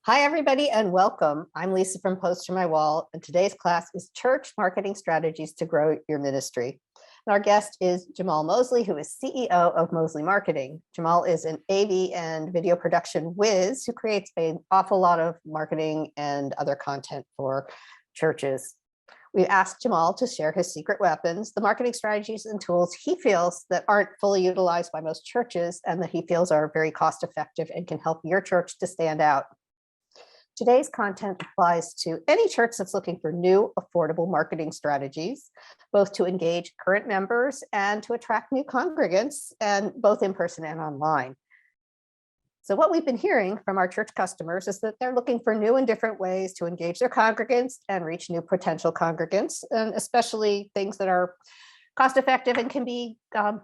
Hi, everybody, and welcome. I'm Lisa from PosterMyWall, and today's class is Church Marketing Strategies to Grow Your Ministry. And our guest is Jemal Mosley, who is CEO of Mosley Marketing. Jemal is an AV and video production whiz who creates an awful lot of marketing and other content for churches. We asked Jemal to share his secret weapons, the marketing strategies and tools he feels that aren't fully utilized by most churches and that he feels are very cost effective and can help your church to stand out. Today's content applies to any church that's looking for new, affordable marketing strategies, both to engage current members and to attract new congregants, and both in person and online. So what we've been hearing from our church customers is that they're looking for new and different ways to engage their congregants and reach new potential congregants, and especially things that are cost effective and can be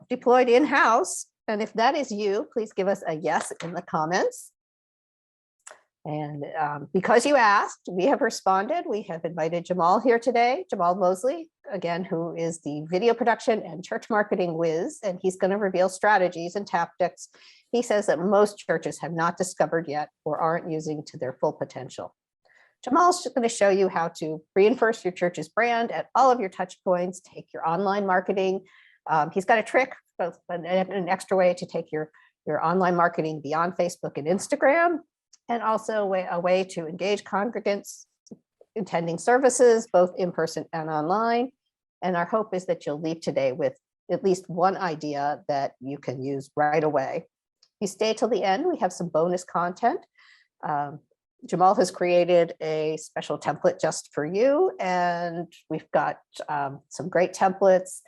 deployed in-house. And if that is you, please give us a yes in the comments. And because you asked, we have responded. We have invited Jemal here today, Jemal Mosley, again, who is the video production and church marketing whiz, and he's going to reveal strategies and tactics he says that most churches have not discovered yet or aren't using to their full potential. Jemal's going to show you how to reinforce your church's brand at all of your touch points, take your online marketing. He's got a trick, an extra way to take your online marketing beyond Facebook and Instagram, and also a way to engage congregants attending services, both in person and online. And our hope is that you'll leave today with at least one idea that you can use right away. If you stay till the end, we have some bonus content. Jemal has created a special template just for you, and we've got some great templates.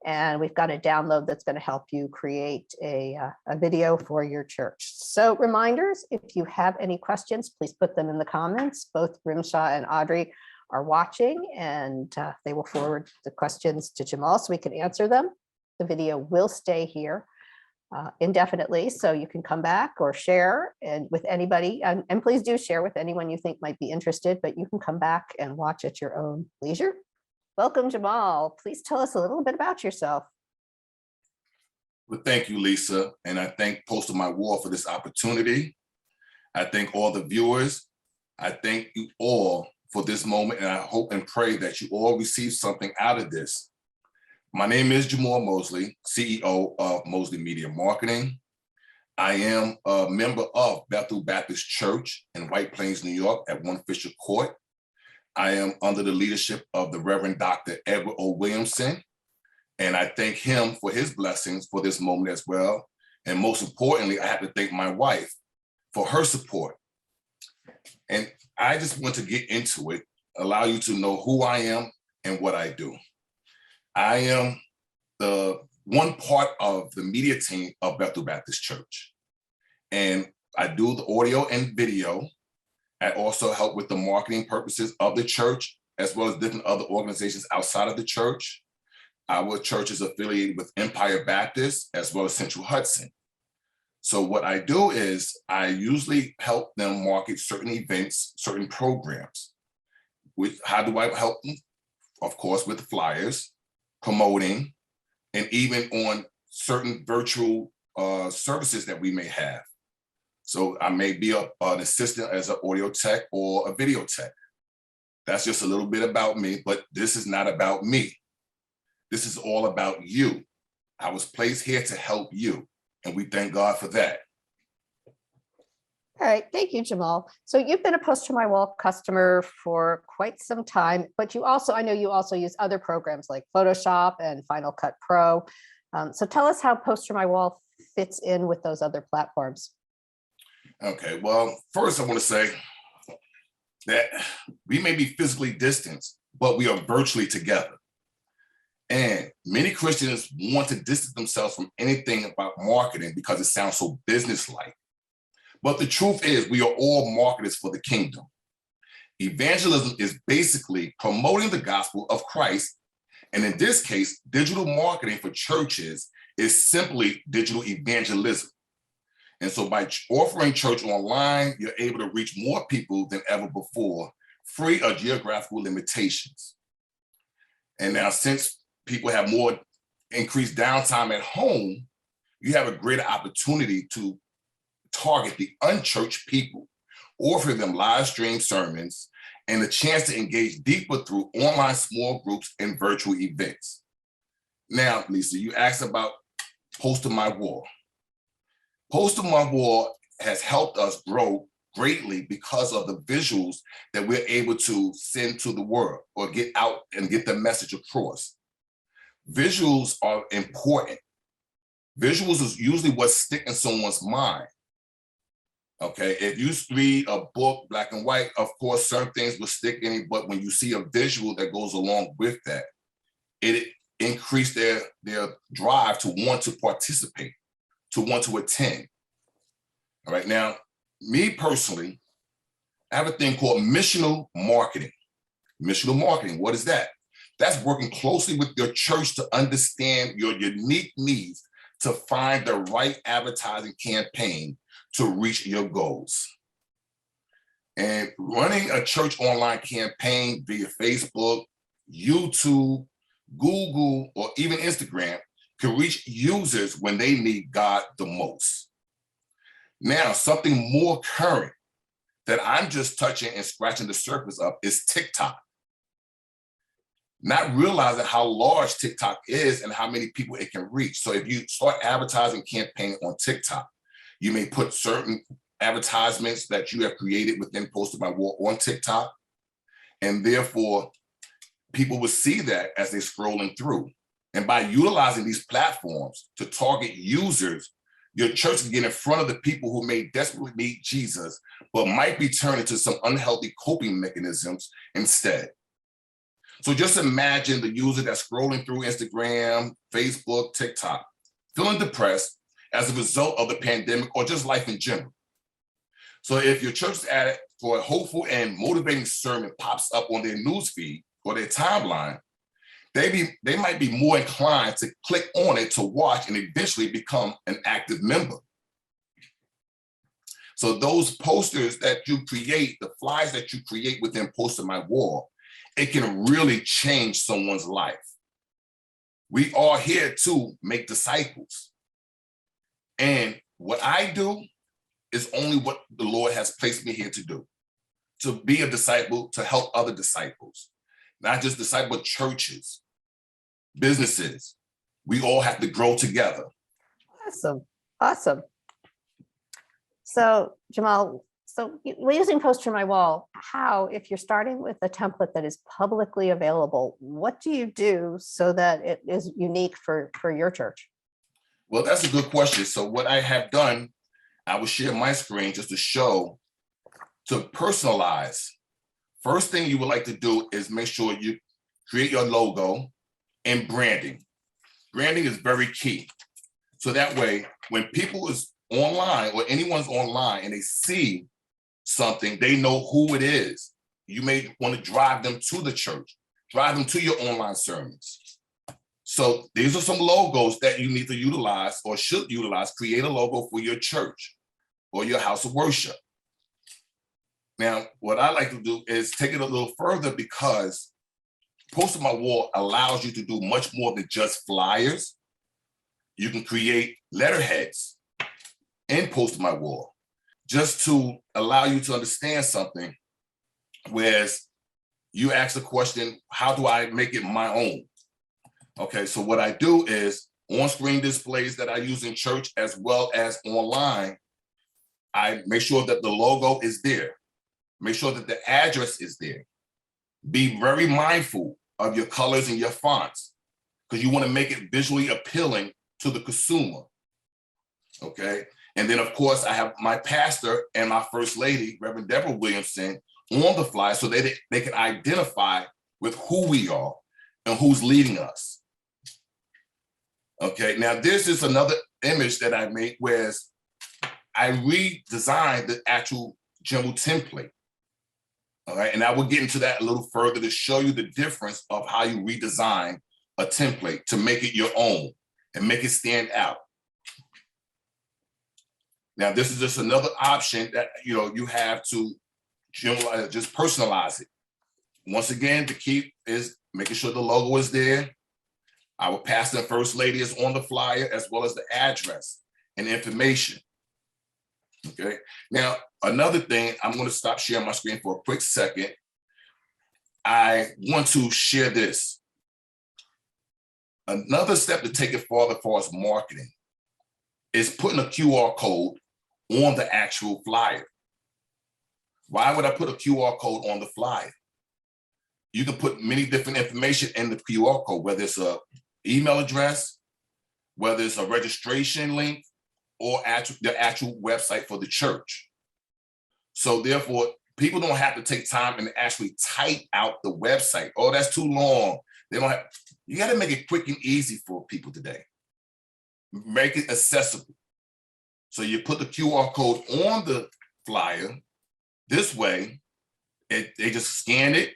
And we've got a download that's going to help you create a video for your church. So reminders, if you have any questions, please put them in the comments. Both Grimshaw and Audrey are watching, and they will forward the questions to Jemal so we can answer them. The video will stay here indefinitely, so you can come back or share and with anybody, and please do share with anyone you think might be interested, but you can come back and watch at your own leisure. Welcome, Jemal. Please tell us a little bit about yourself. Well, thank you, Lisa. And I thank PosterMyWall for this opportunity. I thank all the viewers. I thank you all for this moment. And I hope and pray that you all receive something out of this. My name is Jemal Mosley, CEO of Mosley Media Marketing. I am a member of Bethel Baptist Church in White Plains, New York at 1 Fisher Court. I am under the leadership of the Reverend Dr. Edward O. Williamson, and I thank him for his blessings for this moment as well. And most importantly, I have to thank my wife for her support. And I just want to get into it, allow you to know who I am and what I do. I am the one part of the media team of Bethel Baptist Church, and I do the audio and video. I also help with the marketing purposes of the church, as well as different other organizations outside of the church. Our church is affiliated with Empire Baptist, as well as Central Hudson. So what I do is I usually help them market certain events, certain programs. How do I help them? Of course, with flyers, promoting, and even on certain virtual services that we may have. So I may be an assistant as an audio tech or a video tech. That's just a little bit about me, but this is not about me. This is all about you. I was placed here to help you, and we thank God for that. All right, thank you, Jemal. So you've been a PosterMyWall customer for quite some time, but I know you also use other programs like Photoshop and Final Cut Pro. So tell us how PosterMyWall fits in with those other platforms. Okay, well, first I want to say that we may be physically distanced, but we are virtually together. And many Christians want to distance themselves from anything about marketing because it sounds so business-like. But the truth is we are all marketers for the kingdom. Evangelism is basically promoting the gospel of Christ. And in this case, digital marketing for churches is simply digital evangelism. And so by offering church online, you're able to reach more people than ever before, free of geographical limitations. And now since people have more increased downtime at home, you have a greater opportunity to target the unchurched people offering them live stream sermons and a chance to engage deeper through online small groups and virtual events. Now, Lisa, you asked about PosterMyWall. PosterMyWall has helped us grow greatly because of the visuals that we're able to send to the world or get out and get the message across. Visuals are important. Visuals is usually what stick in someone's mind. Okay, if you read a book, black and white, of course, certain things will stick in it, but when you see a visual that goes along with that, it increased their drive to want to participate, to want to attend. All right, now, me personally, I have a thing called missional marketing. Missional marketing, what is that? That's working closely with your church to understand your unique needs to find the right advertising campaign to reach your goals. And running a church online campaign via Facebook, YouTube, Google, or even Instagram can reach users when they need God the most. Now, something more current that I'm just touching and scratching the surface of is TikTok. Not realizing how large TikTok is and how many people it can reach. So if you start advertising campaign on TikTok, you may put certain advertisements that you have created within PosterMyWall on TikTok, and therefore people will see that as they're scrolling through. And by utilizing these platforms to target users, your church can get in front of the people who may desperately need Jesus, but might be turned into some unhealthy coping mechanisms instead. So just imagine the user that's scrolling through Instagram, Facebook, TikTok, feeling depressed as a result of the pandemic or just life in general. So if your church's ad for a hopeful and motivating sermon pops up on their newsfeed or their timeline, they might be more inclined to click on it to watch and eventually become an active member. So those posters that you create, the flyers that you create within PosterMyWall, it can really change someone's life. We are here to make disciples. And what I do is only what the Lord has placed me here to do, to be a disciple, to help other disciples, not just disciple churches, businesses. We all have to grow together. Awesome. Awesome. So Jemal, using PosterMyWall, how, if you're starting with a template that is publicly available, what do you do so that it is unique for your church? Well, that's a good question. So what I have done, I will share my screen just to show, to personalize. First thing you would like to do is make sure you create your logo and branding. Branding is very key. So that way, when people is online or anyone's online and they see something, they know who it is. You may want to drive them to the church, drive them to your online sermons. So these are some logos that you need to utilize or should utilize. Create a logo for your church or your house of worship. Now, what I like to do is take it a little further, because PosterMyWall allows you to do much more than just flyers. You can create letterheads in PosterMyWall just to allow you to understand something. Whereas you ask the question, how do I make it my own? Okay, so what I do is on-screen displays that I use in church as well as online, I make sure that the logo is there. Make sure that the address is there. Be very mindful of your colors and your fonts, because you want to make it visually appealing to the consumer. Okay, and then of course I have my pastor and my first lady, Reverend Deborah Williamson, on the fly so they can identify with who we are and who's leading us. Okay, now this is another image that I made, where I redesigned the actual Jemal template. All right, and I will get into that a little further to show you the difference of how you redesign a template to make it your own and make it stand out. Now, this is just another option that you have to just personalize it. Once again, the key is making sure the logo is there. Our pastor and first lady is on the flyer, as well as the address and information. Okay. Now, another thing, I'm going to stop sharing my screen for a quick second. I want to share this. Another step to take it farther as far as marketing is putting a QR code on the actual flyer. Why would I put a QR code on the flyer? You can put many different information in the QR code, whether it's an email address, whether it's a registration link, or the actual website for the church. So therefore, people don't have to take time and actually type out the website. Oh, that's too long. They don't have. You got to make it quick and easy for people today. Make it accessible. So you put the QR code on the flyer. This way, they just scan it,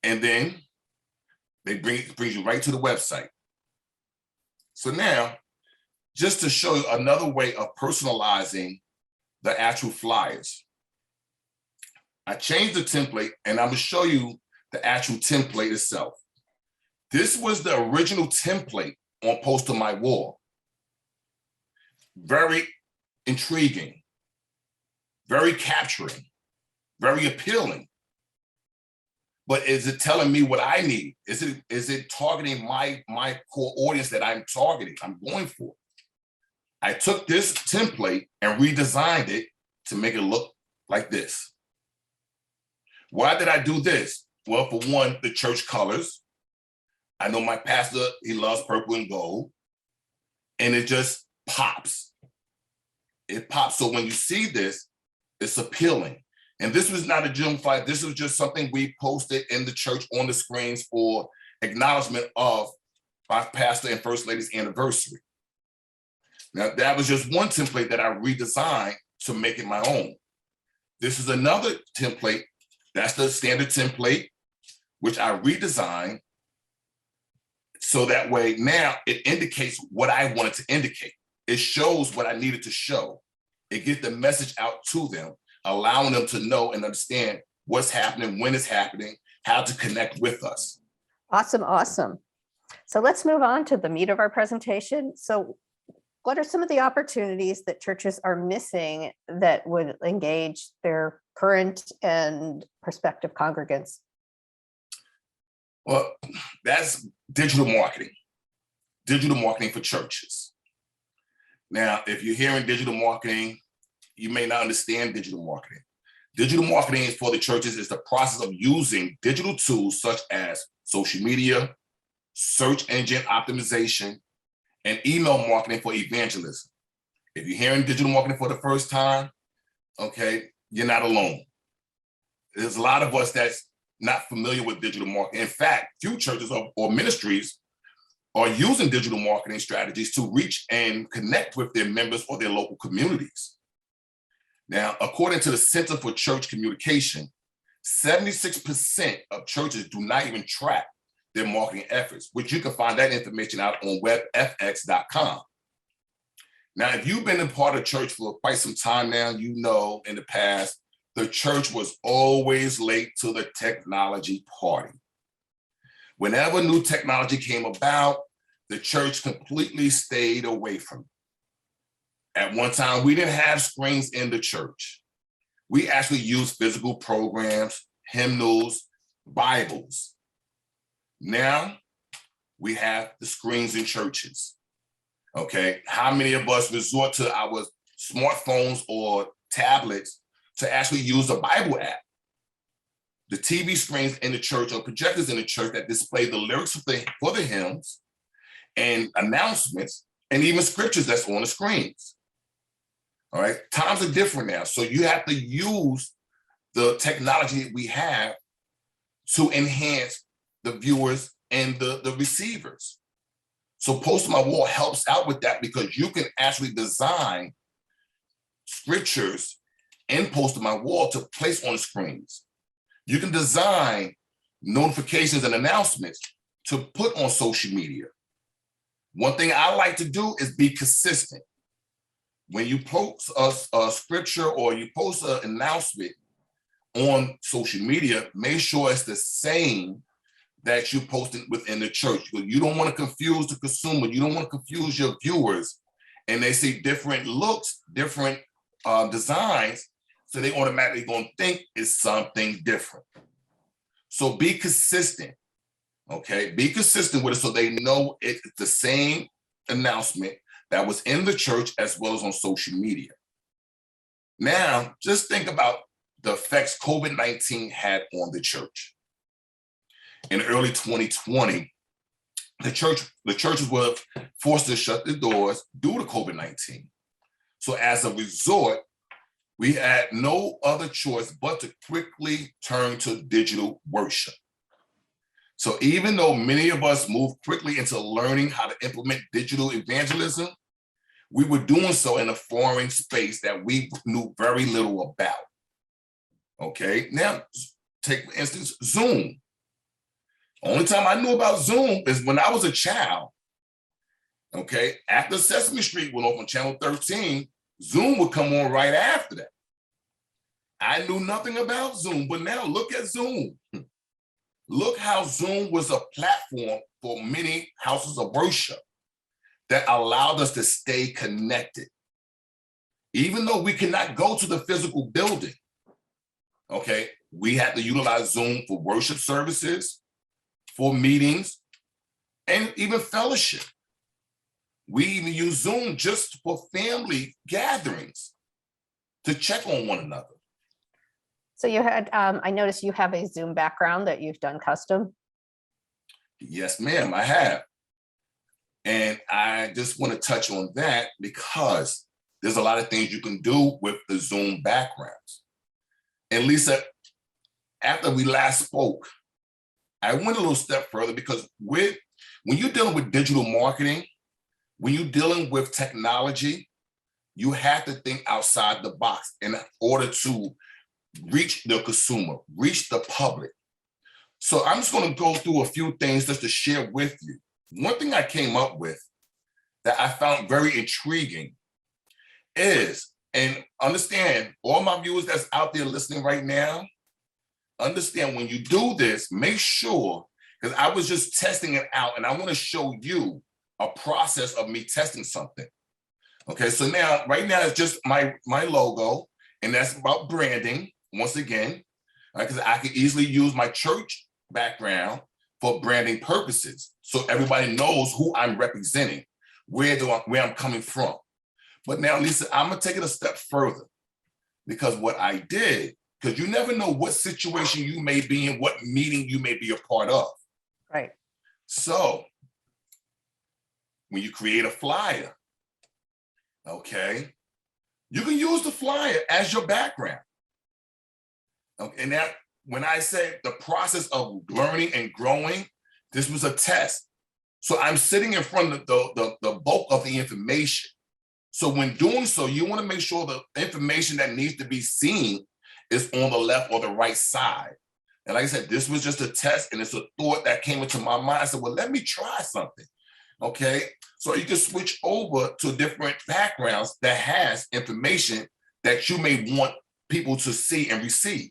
and then they brings you right to the website. So now, just to show you another way of personalizing the actual flyers, I changed the template, and I'm going to show you the actual template itself. This was the original template on PosterMyWall. Very intriguing, very capturing, very appealing. But is it telling me what I need? Is it targeting my core audience that I'm targeting, I'm going for? I took this template and redesigned it to make it look like this. Why did I do this? Well, for one, the church colors. I know my pastor, he loves purple and gold, and it just pops. It pops. So when you see this, it's appealing. And this was not a Zoom fight. This was just something we posted in the church on the screens for acknowledgement of my pastor and first lady's anniversary. Now, that was just one template that I redesigned to make it my own. This is another template. That's the standard template, which I redesigned. So that way now it indicates what I wanted to indicate. It shows what I needed to show. It gets the message out to them, allowing them to know and understand what's happening, when it's happening, how to connect with us. Awesome, awesome. So let's move on to the meat of our presentation. So what are some of the opportunities that churches are missing that would engage their current and prospective congregants? Well, that's digital marketing for churches. Now, if you're hearing digital marketing, you may not understand digital marketing. Digital marketing is for the churches is the process of using digital tools such as social media, search engine optimization, and email marketing for evangelism. If you're hearing digital marketing for the first time, okay, you're not alone. There's a lot of us that's not familiar with digital marketing. In fact, few churches or ministries are using digital marketing strategies to reach and connect with their members or their local communities. Now, according to the Center for Church Communication, 76% of churches do not even track their marketing efforts, which you can find that information out on webfx.com. Now, if you've been a part of church for quite some time now, you know in the past, the church was always late to the technology party. Whenever new technology came about, the church completely stayed away from it. At one time, we didn't have screens in the church. We actually used physical programs, hymnals, Bibles. Now, we have the screens in churches. Okay, how many of us resort to our smartphones or tablets to actually use the Bible app? The TV screens in the church or projectors in the church that display the lyrics for the hymns and announcements and even scriptures that's on the screens. All right, times are different now. So you have to use the technology we have to enhance the viewers and the receivers. So PosterMyWall helps out with that because you can actually design scriptures in PosterMyWall to place on screens. You can design notifications and announcements to put on social media. One thing I like to do is be consistent. When you post a scripture or you post an announcement on social media, make sure it's the same that you posted within the church. You don't want to confuse the consumer. You don't want to confuse your viewers. And they see different looks, different designs, so they automatically gonna think it's something different. So be consistent, okay? Be consistent with it so they know it's the same announcement that was in the church as well as on social media. Now, just think about the effects COVID-19 had on the church. In early 2020, the churches were forced to shut their doors due to COVID-19. So as a result, we had no other choice but to quickly turn to digital worship. So even though many of us moved quickly into learning how to implement digital evangelism, we were doing so in a foreign space that we knew very little about. Okay, now take for instance, Zoom. Only time I knew about Zoom is when I was a child. Okay, after Sesame Street went off on channel 13, Zoom would come on right after that. I knew nothing about Zoom, but now look at Zoom. Look how Zoom was a platform for many houses of worship that allowed us to stay connected. Even though we cannot go to the physical building, okay, we had to utilize Zoom for worship services, for meetings, and even fellowship. We even use Zoom just for family gatherings to check on one another. So you had, I noticed you have a Zoom background that you've done custom. Yes, ma'am, I have. And I just want to touch on that because there's a lot of things you can do with the Zoom backgrounds. And Lisa, after we last spoke, I went a little step further because when you're dealing with digital marketing, when you're dealing with technology, you have to think outside the box in order to reach the consumer, reach the public. So I'm just going to go through a few things just to share with you. One thing I came up with that I found very intriguing is, and understand all my viewers that's out there listening right now, understand when you do this, make sure, because I was just testing it out and I want to show you a process of me testing something. Okay, so now, right now it's just my logo, and that's about branding, once again, because I can easily use my church background for branding purposes. So everybody knows who I'm representing, where I'm coming from. But now, Lisa, I'm gonna take it a step further because what I did, because you never know what situation you may be in, what meeting you may be a part of. Right. So when you create a flyer, okay, you can use the flyer as your background. Okay, and that, when I say the process of learning and growing, this was a test. So I'm sitting in front of the bulk of the information. So when doing so, you want to make sure the information that needs to be seen is on the left or the right side. And like I said, this was just a test, and it's a thought that came into my mind. I said, well, let me try something. Okay, so you can switch over to different backgrounds that has information that you may want people to see and receive.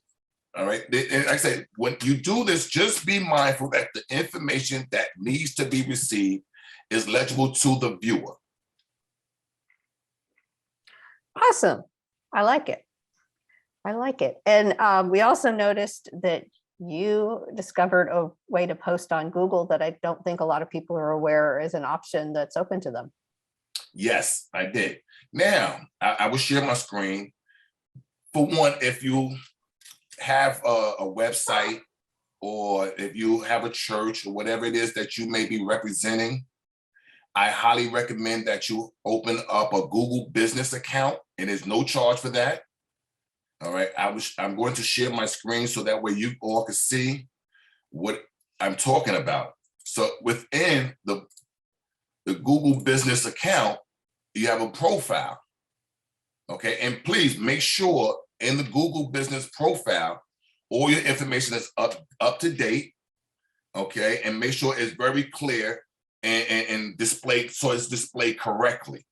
All right, and like I said, when you do this, just be mindful that the information that needs to be received is legible to the viewer. Awesome. I like it. I like it. And we also noticed that you discovered a way to post on Google that I don't think a lot of people are aware is an option that's open to them. Yes, I did. Now, I will share my screen. For one, if you have a website, or if you have a church or whatever it is that you may be representing, I highly recommend that you open up a Google business account, and there's no charge for that. All right, I'm going to share my screen so that way you all can see what I'm talking about. So within the Google business account, you have a profile. Okay, and please make sure in the Google business profile, all your information is up to date. Okay, and make sure it's very clear and displayed, so it's displayed correctly.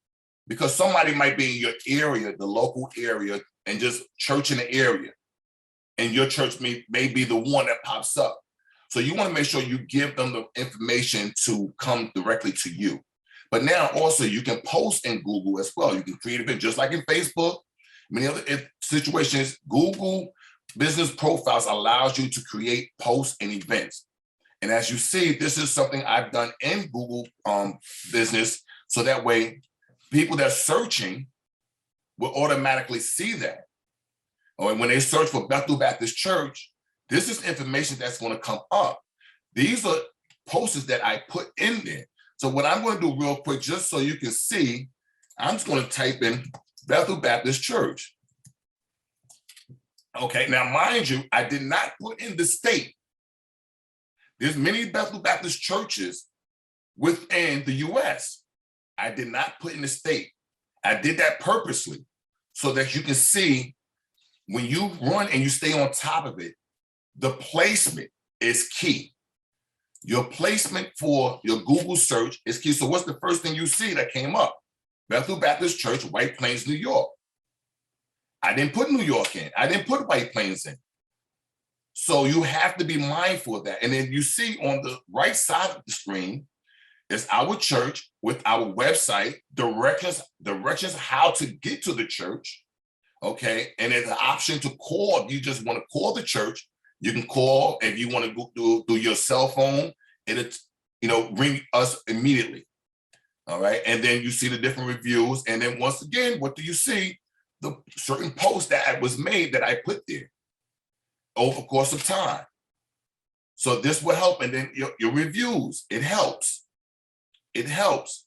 Because somebody might be in your area, the local area, and just church in the area, and your church may be the one that pops up. So you want to make sure you give them the information to come directly to you. But now also you can post in Google as well. You can create a bit just like in Facebook. Many other situations, Google Business Profiles allows you to create posts and events. And as you see, this is something I've done in Google Business, so that way people that are searching will automatically see that. Or when they search for Bethel Baptist Church, this is information that's going to come up. These are posts that I put in there. So what I'm going to do real quick, just so you can see, I'm just going to type in Bethel Baptist Church. Okay, now mind you, I did not put in the state. There's many Bethel Baptist churches within the US. I did not put in the state. I did that purposely so that you can see when you run and you stay on top of it, the placement is key. Your placement for your Google search is key. So what's the first thing you see that came up? Bethel Baptist Church, White Plains, New York. I didn't put New York in. I didn't put White Plains in. So you have to be mindful of that. And then you see on the right side of the screen is our church with our website, directions how to get to the church, okay? And there's an option to call. If you just want to call the church, you can call. If you want to go through your cell phone, it'll ring us immediately, all right? And then you see the different reviews. And then once again, what do you see? The certain post that was made that I put there over the course of time. So this will help. And then your reviews, it helps. It helps.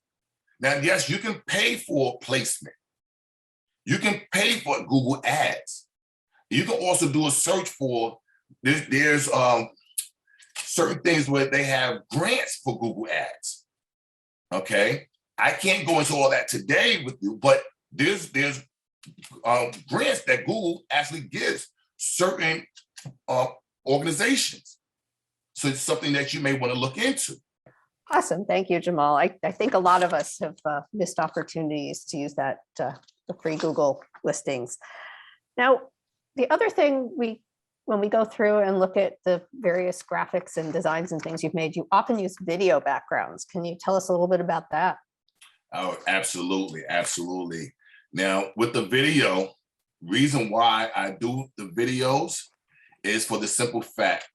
Now, yes, you can pay for placement. You can pay for Google Ads. You can also do a search for, there's certain things where they have grants for Google Ads, okay? I can't go into all that today with you, but there's grants that Google actually gives certain organizations. So it's something that you may want to look into. Awesome. Thank you, Jemal. I think a lot of us have missed opportunities to use that, the free Google listings. Now, the other thing when we go through and look at the various graphics and designs and things you've made, you often use video backgrounds. Can you tell us a little bit about that? Oh, absolutely. Absolutely. Now, with the video, reason why I do the videos is for the simple fact,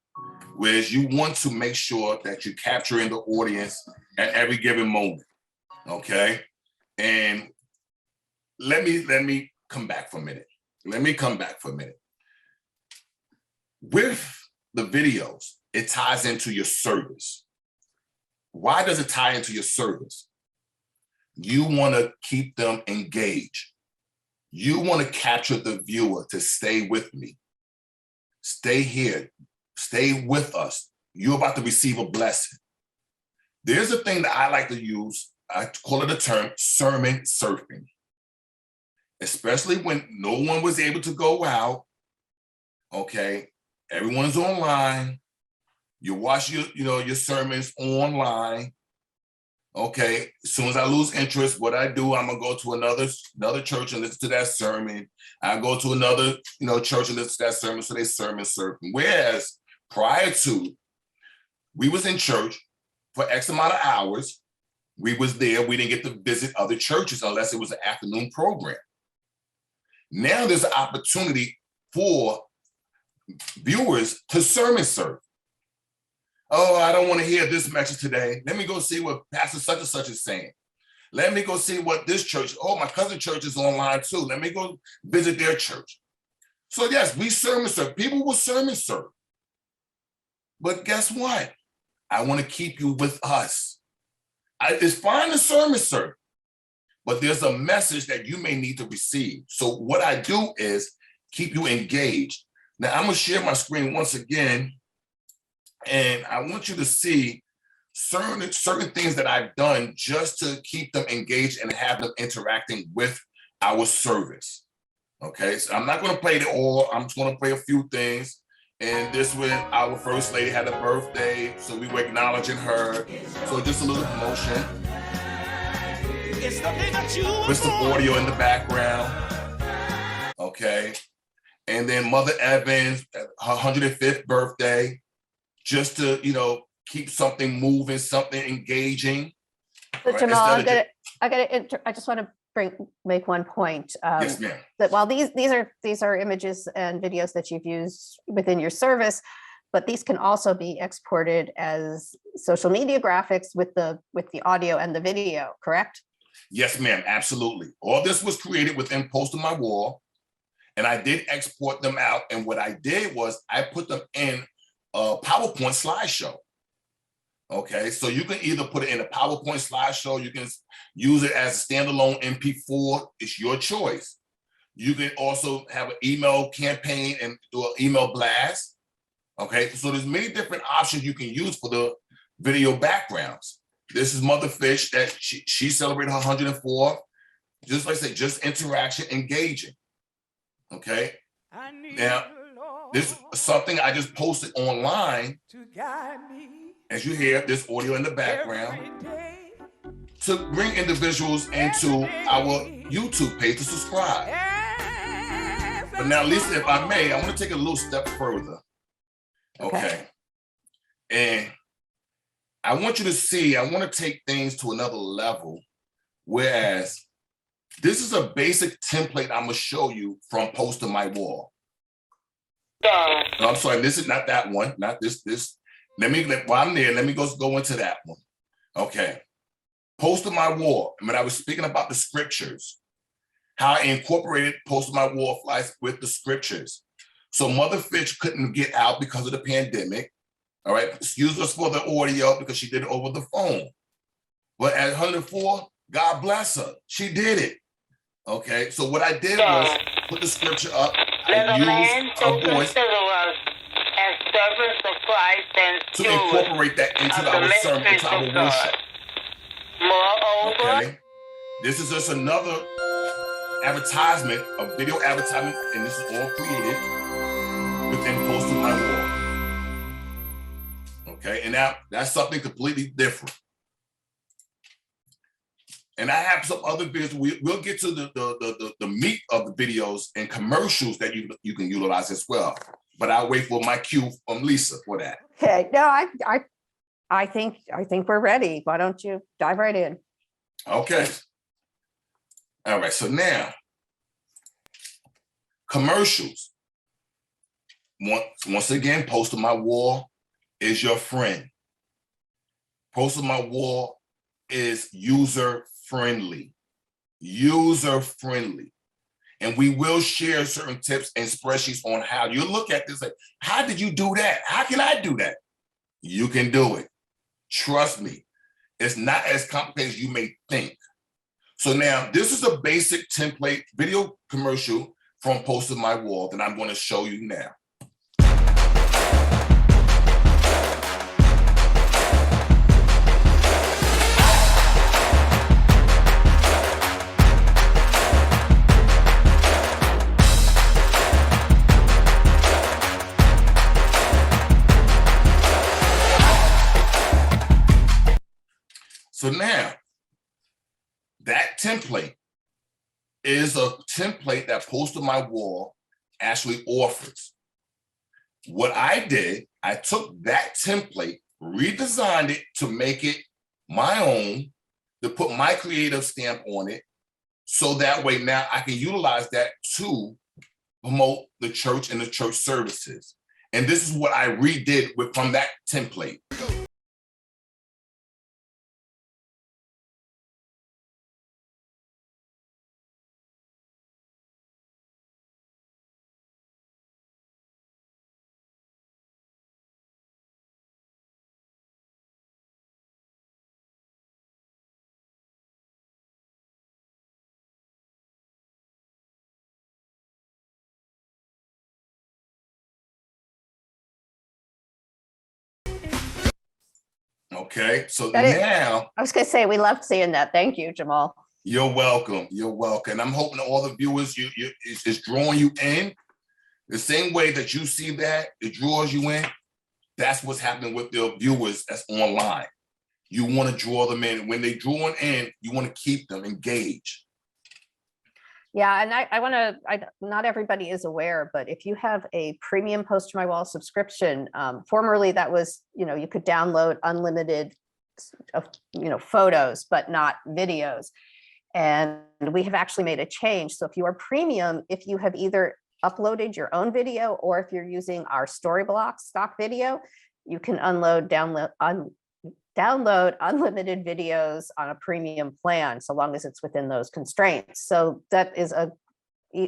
whereas you want to make sure that you're capturing the audience at every given moment, okay? And let me come back for a minute. With the videos, it ties into your service. Why does it tie into your service? You want to keep them engaged. You want to capture the viewer to stay with me. Stay here. Stay with us. You're about to receive a blessing. There's a thing that I like to use. I call it a term, sermon surfing. Especially when no one was able to go out. Okay, everyone's online. You watch your sermons online. Okay, as soon as I lose interest, what I do, I'm gonna go to another church and listen to that sermon. I go to another church and listen to that sermon, so they sermon surfing. Whereas prior to, we was in church for X amount of hours. We was there. We didn't get to visit other churches unless it was an afternoon program. Now there's an opportunity for viewers to sermon surf. Oh, I don't want to hear this message today. Let me go see what Pastor such and such is saying. Let me go see what this church, oh, my cousin church is online too. Let me go visit their church. So yes, we sermon serve. People will sermon serve. But guess what? I want to keep you with us. It's fine to sermon serve, but there's a message that you may need to receive. So what I do is keep you engaged. Now I'm gonna share my screen once again, and I want you to see certain things that I've done just to keep them engaged and have them interacting with our service. Okay, so I'm not gonna play it all. I'm just gonna play a few things. And this when our First Lady had a birthday, so we were acknowledging her. So just a little promotion. With some audio in the background. Okay. And then Mother Evans, her 105th birthday, just to, keep something moving, something engaging. So right? Jemal, I just want to make one point. Yes, ma'am. That while these are images and videos that you've used within your service, but these can also be exported as social media graphics with the audio and the video, correct? Yes, ma'am, absolutely. All this was created within PosterMyWall, and I did export them out. And what I did was I put them in a PowerPoint slideshow. Okay, so you can either put it in a PowerPoint slideshow, you can use it as a standalone MP4, it's your choice. You can also have an email campaign and do an email blast. Okay, so there's many different options you can use for the video backgrounds. This is Mother Fish that she celebrated her 104th. Just like I say, just interaction, engaging. Okay, now this is something I just posted online. As you hear this audio in the background, to bring individuals into our YouTube page to subscribe. But now, Lisa, if I may, I want to take a little step further. Okay. And I want you to see, I want to take things to another level. Whereas this is a basic template I'm going to show you from PosterMyWall. No, I'm sorry, this is not that one, not this. While I'm there, let me go into that one. Okay. PosterMyWall, when I was speaking about the scriptures, how I incorporated PosterMyWall flies with the scriptures. So Mother Fitch couldn't get out because of the pandemic. All right, excuse us for the audio because she did it over the phone. But at 104, God bless her, she did it. Okay, so what I did was put the scripture up. I used her voice to incorporate that into our sermon, into our worship. Okay, this is just another advertisement, a video advertisement, and this is all created within PosterMyWall. Okay, and now that's something completely different. And I have some other videos. We'll get to the meat of the videos and commercials that you can utilize as well. But I'll wait for my cue from Lisa for that. Okay, no, I think we're ready. Why don't you dive right in? Okay. All right, so now, commercials. Once again, PosterMyWall is your friend. PosterMyWall is user-friendly. And we will share certain tips and spreadsheets on how you look at this. Like, how did you do that? How can I do that? You can do it. Trust me. It's not as complicated as you may think. So now this is a basic template video commercial from PosterMyWall that I'm going to show you now. So now, that template is a template that PosterMyWall actually offers. What I did, I took that template, redesigned it to make it my own, to put my creative stamp on it, so that way now I can utilize that to promote the church and the church services. And this is what I redid from that template. Okay, so now I was going to say we loved seeing that. Thank you, Jemal. You're welcome. You're welcome. I'm hoping that all the viewers, it's drawing you in the same way that you see that it draws you in. That's what's happening with the viewers that's online. You want to draw them in. When they drawing in, you want to keep them engaged. Yeah, and I want to, not everybody is aware, but if you have a premium PosterMyWall subscription, formerly that was, you could download unlimited, photos, but not videos. And we have actually made a change. So if you are premium, if you have either uploaded your own video or if you're using our Storyblocks stock video, you can download unlimited videos on a premium plan, so long as it's within those constraints. So that is a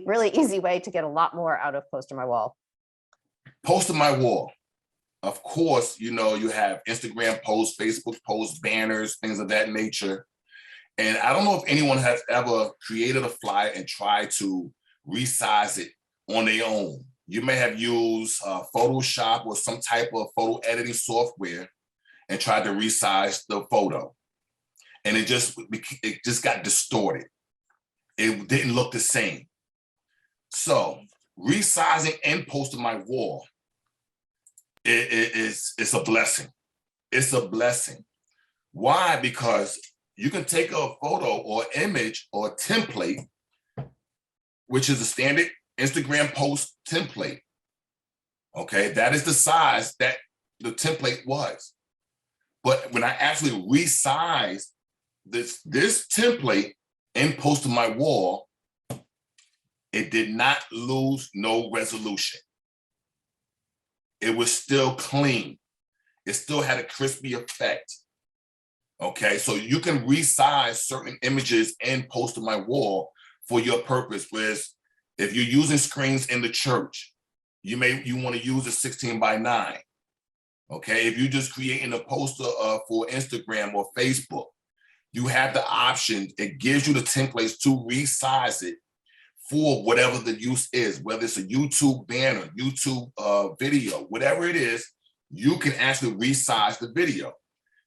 really easy way to get a lot more out of PosterMyWall. PosterMyWall. Of course, you know, you have Instagram posts, Facebook posts, banners, things of that nature. And I don't know if anyone has ever created a flyer and tried to resize it on their own. You may have used Photoshop or some type of photo editing software and tried to resize the photo. And it just got distorted. It didn't look the same. So resizing in PosterMyWall, it's a blessing. It's a blessing. Why? Because you can take a photo or image or template, which is a standard Instagram post template. Okay, that is the size that the template was. But when I actually resize this template and PosterMyWall, it did not lose no resolution. It was still clean. It still had a crispy effect. Okay, so you can resize certain images and PosterMyWall for your purpose. Whereas if you're using screens in the church, you want to use a 16:9. Okay, if you're just creating a poster for Instagram or Facebook, you have the option. It gives you the templates to resize it for whatever the use is, whether it's a YouTube banner, YouTube video, whatever it is, you can actually resize the video.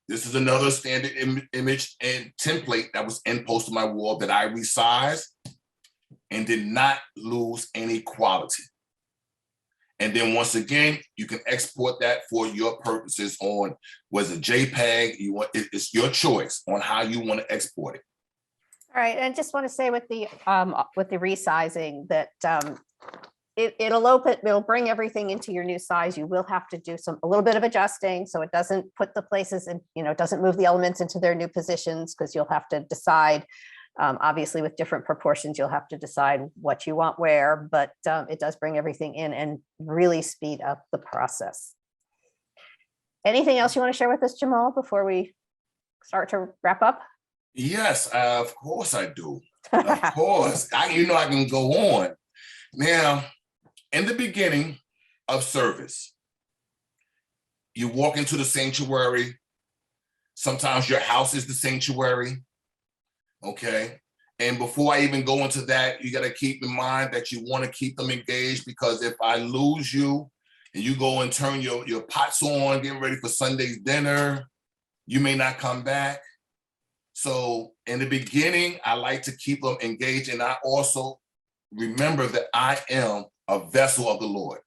This is another standard image and template that was in PosterMyWall that I resized and did not lose any quality. And then once again, you can export that for your purposes on, was it JPEG? It's your choice on how you want to export it. All right, and I just want to say with the resizing that it'll bring everything into your new size. You will have to do a little bit of adjusting, so it doesn't put the places in, it doesn't move the elements into their new positions, because you'll have to decide. Obviously, with different proportions, you'll have to decide what you want where, but it does bring everything in and really speed up the process. Anything else you want to share with us, Jemal, before we start to wrap up? Yes, of course I do. Of course. I can go on. Now, in the beginning of service, you walk into the sanctuary. Sometimes your house is the sanctuary. Okay. And before I even go into that, you got to keep in mind that you want to keep them engaged, because if I lose you and you go and turn your pots on, getting ready for Sunday's dinner, you may not come back. So in the beginning, I like to keep them engaged. And I also remember that I am a vessel of the Lord.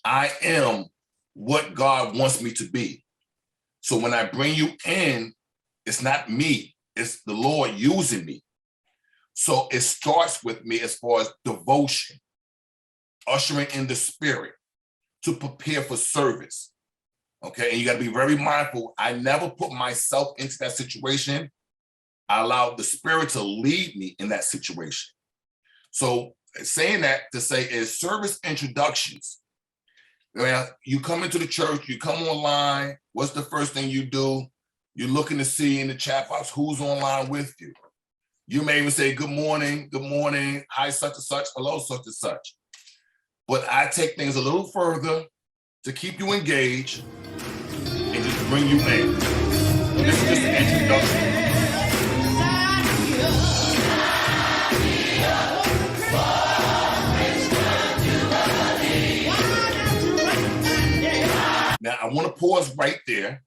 I am what God wants me to be. So when I bring you in, it's not me, it's the Lord using me. So it starts with me as far as devotion, ushering in the spirit to prepare for service. Okay, and you got to be very mindful. I never put myself into that situation. I allowed the spirit to lead me in that situation. So saying that to say is service introductions. You come into the church, you come online. What's the first thing you do? You're looking to see in the chat box who's online with you. You may even say, good morning, hi, such and such, hello, such and such. But I take things a little further to keep you engaged and just bring you in. This is just an introduction. Now, I want to pause right there,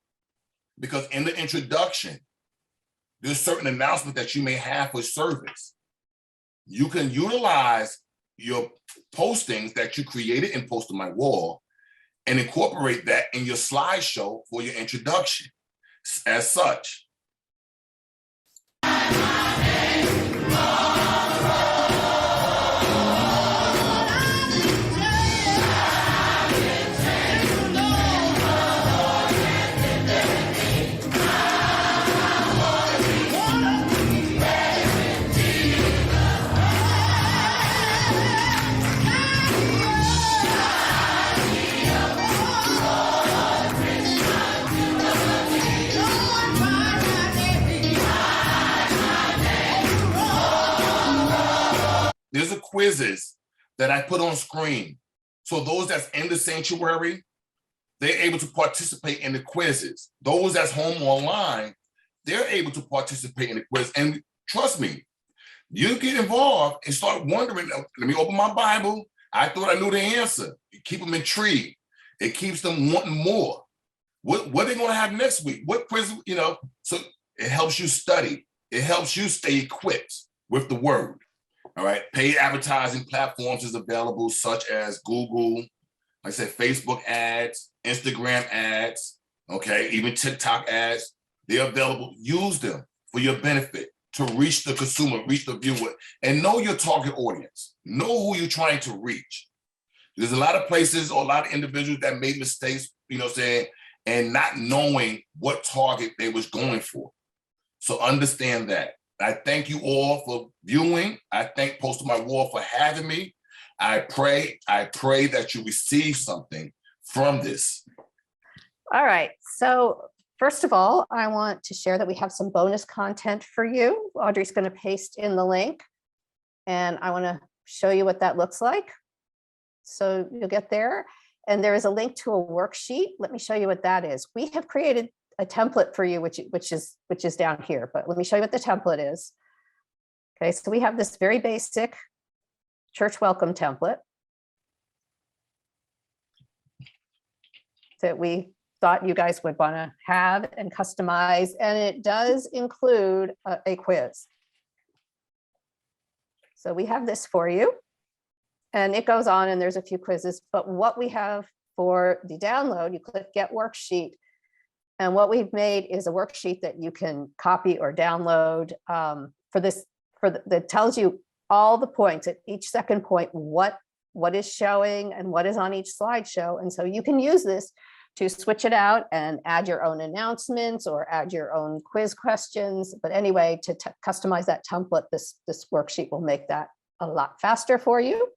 because in the introduction, there's certain announcements that you may have for service. You can utilize your postings that you created in PosterMyWall and incorporate that in your slideshow for your introduction as such. quizzes that I put on screen. So those that's in the sanctuary, they're able to participate in the quizzes. Those that's home online, they're able to participate in the quiz. And trust me, you get involved and start wondering, let me open my Bible. I thought I knew the answer. You keep them intrigued. It keeps them wanting more. What are they gonna have next week? What quiz, so it helps you study. It helps you stay equipped with the word, all right? Paid advertising platforms is available, such as Google, like I said, Facebook ads, Instagram ads, okay? Even TikTok ads, they're available. Use them for your benefit to reach the consumer, reach the viewer, and know your target audience. Know who you're trying to reach. There's a lot of places or a lot of individuals that made mistakes, and not knowing what target they was going for. So understand that. I thank you all for viewing. I thank PosterMyWall for having me. I pray that you receive something from this. All right. So first of all, I want to share that we have some bonus content for you. Audrey's going to paste in the link, and I want to show you what that looks like. So you'll get there. And there is a link to a worksheet. Let me show you what that is. We have created a template for you, which is down here, but let me show you what the template is. Okay, so we have this very basic church welcome template that we thought you guys would want to have and customize, and it does include a quiz. So we have this for you. And it goes on, and there's a few quizzes, but what we have for the download, you click Get Worksheet. And what we've made is a worksheet that you can copy or download that tells you all the points at each second point, what is showing and what is on each slideshow. And so you can use this to switch it out and add your own announcements or add your own quiz questions. But anyway, to customize that template, this worksheet will make that a lot faster for you.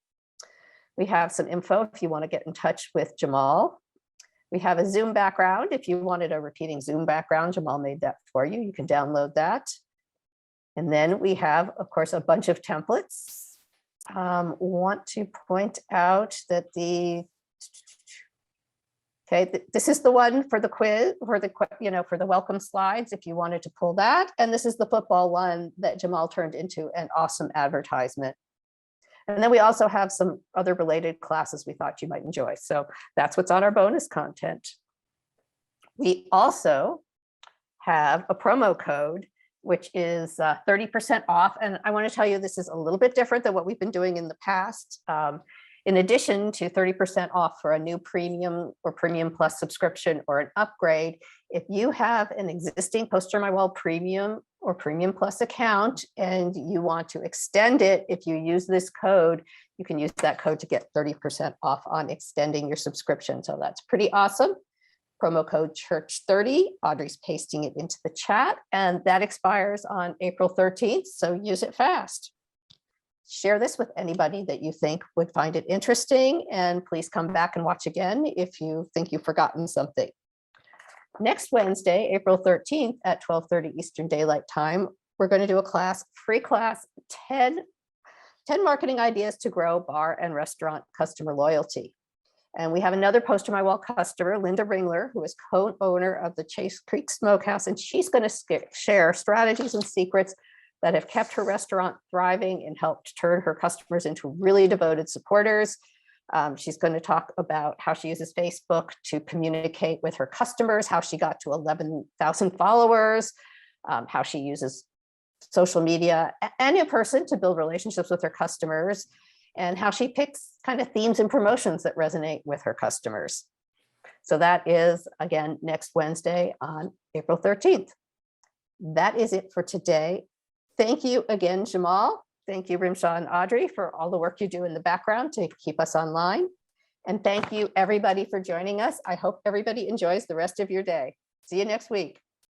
We have some info if you want to get in touch with Jemal. We have a Zoom background. If you wanted a repeating Zoom background, Jemal made that for you. You can download that. And then we have, of course, a bunch of templates. Want to point out that this is the one for the quiz, for the welcome slides, if you wanted to pull that. And this is the football one that Jemal turned into an awesome advertisement. And then we also have some other related classes we thought you might enjoy. So that's what's on our bonus content. We also have a promo code, which is 30% off. And I want to tell you, this is a little bit different than what we've been doing in the past. In addition to 30% off for a new premium or premium plus subscription or an upgrade, if you have an existing PosterMyWall premium or premium plus account and you want to extend it, if you use this code, you can use that code to get 30% off on extending your subscription. So that's pretty awesome. Promo code church30. Audrey's pasting it into the chat, and that expires on April 13th. So use it fast. Share this with anybody that you think would find it interesting, and please come back and watch again if you think you've forgotten something. Next Wednesday, April 13th at 12:30 Eastern Daylight Time, we're going to do a class, free class, 10 marketing ideas to grow bar and restaurant customer loyalty. And we have another PosterMyWall customer, Linda Ringler, who is co-owner of the Chase Creek Smokehouse, and she's going to share strategies and secrets that have kept her restaurant thriving and helped turn her customers into really devoted supporters. She's going to talk about how she uses Facebook to communicate with her customers, how she got to 11,000 followers, how she uses social media and in person to build relationships with her customers, and how she picks kind of themes and promotions that resonate with her customers. So that is, again, next Wednesday on April 13th. That is it for today. Thank you again, Jemal. Thank you, Rimshaw and Audrey, for all the work you do in the background to keep us online. And thank you, everybody, for joining us. I hope everybody enjoys the rest of your day. See you next week.